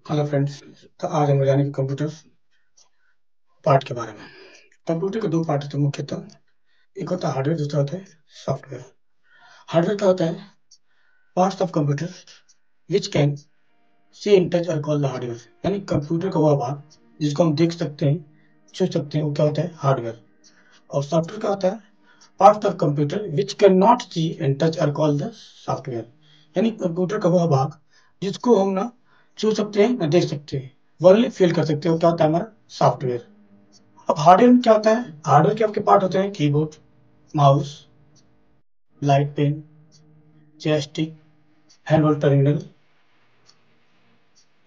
Hello friends. तो आज हम जानेंगे कंप्यूटर पार्ट के बारे में। कंप्यूटर के दो पार्ट होते हैं मुख्यतः। एक होता है हार्डवेयर, दूसरा होता है सॉफ्टवेयर। हार्डवेयर क्या होता है? Parts of computer which can see in touch और कॉल द हार्डवेयर, यानी कंप्यूटर का वो भाग जिसको हम देख सकते हैं, छू सकते हैं, वो क्या होता है? हार्डवेयर। और सॉफ्टवेयर क्या होता है? Parts of computer which can not see in touch और कॉल द सॉफ्टवेयर, यानी कंप्यूटर का वह भाग जिसको हम ना छू सकते हैं ना देख सकते हैं, वर्ली फील कर सकते हैं, वो क्या होता है? हमारा सॉफ्टवेयर। अब हार्डवेयर में क्या होता है? हार्डवेयर के आपके पार्ट होते हैं keyboard, mouse, light pen, joystick, hand hold terminal,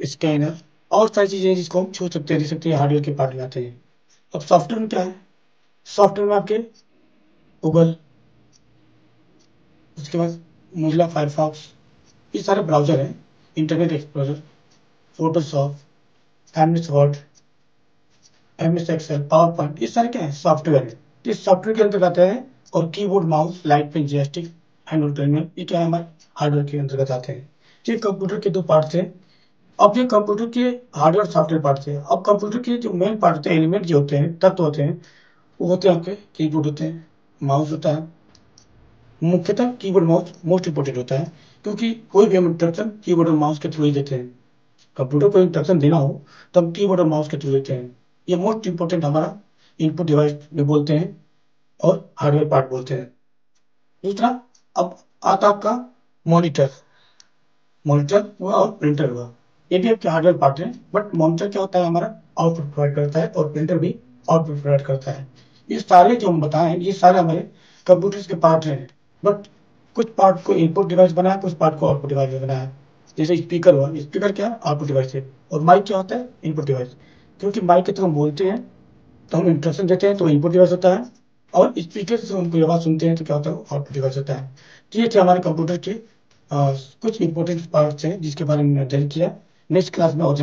scanner और सारी चीजें जिसको हम छू सकते हैं देख सकते हैं, हार्डवेयर के पार्ट में आते हैं। अब सॉफ्टवेयर में क्या है? सॉफ्टवेयर में आपके गूगल, उसके बाद मोजिला फायरफॉक्स, ये सारे ब्राउजर हैं। Internet Explorer, Photoshop, MS Word, MS Excel, PowerPoint, ये सारे क्या है? सॉफ्टवेयर है। इस सॉफ्टवेयर के अंतर्गत आते हैं। और keyboard, mouse, light pen, joystick, hand hold terminal, ये क्या है? हमारे हार्डवेयर के अंतर्गत आते हैं। ये कंप्यूटर के दो पार्ट थे। अब ये कंप्यूटर के हार्डवेयर सॉफ्टवेयर पार्ट थे। अब कंप्यूटर के जो मेन पार्ट होते हैं, एलिमेंट जो होते हैं, तत्व होते हैं, वो होते हैं आपके कीबोर्ड होते हैं, माउस होता है। मुख्यतः कीबोर्ड माउस मोस्ट इंपोर्टेंट होता है, क्योंकि कोई भी हम इंस्ट्रक्शन कीबोर्ड और माउस के थ्रू ही देते हैं। कंप्यूटर को इंस्ट्रक्शन देना हो तो हम कीबोर्ड और माउस के थ्रू देते हैं। ये मोस्ट इंपोर्टेंट हमारा इनपुट डिवाइस भी बोलते हैं और हार्डवेयर पार्ट बोलते हैं। दूसरा, अब आता आपका मॉनिटर। मॉनिटर हुआ और प्रिंटर हुआ, ये भी आपके हार्डवेयर पार्ट है। बट मॉनिटर क्या होता है? हमारा आउटपुट प्रोवाइड करता है, और प्रिंटर भी आउटपुट प्रोवाइड करता है। ये सारे जो हम बताएं, ये सारे हमारे कंप्यूटर के पार्ट हैं। बट कुछ पार्ट को इनपुट डिवाइस बनाया, कुछ पार्ट को आउटपुट डिवाइस बनाया। जैसे स्पीकर हुआ, स्पीकर क्या है? आउटपुट डिवाइस है। और माइक क्या होता है? Input device. क्योंकि माइक के थ्रू हम बोलते हैं, तो हम इंस्ट्रक्शन देते हैं, तो इनपुट डिवाइस होता है। और स्पीकर से हम कोई आवाज सुनते हैं तो क्या होता है? आउटपुट डिवाइस होता है। तो ये थे हमारे कंप्यूटर के कुछ इंपॉर्टेंट पार्ट्स हैं जिसके बारे में मैंने अध्ययन किया। नेक्स्ट क्लास में और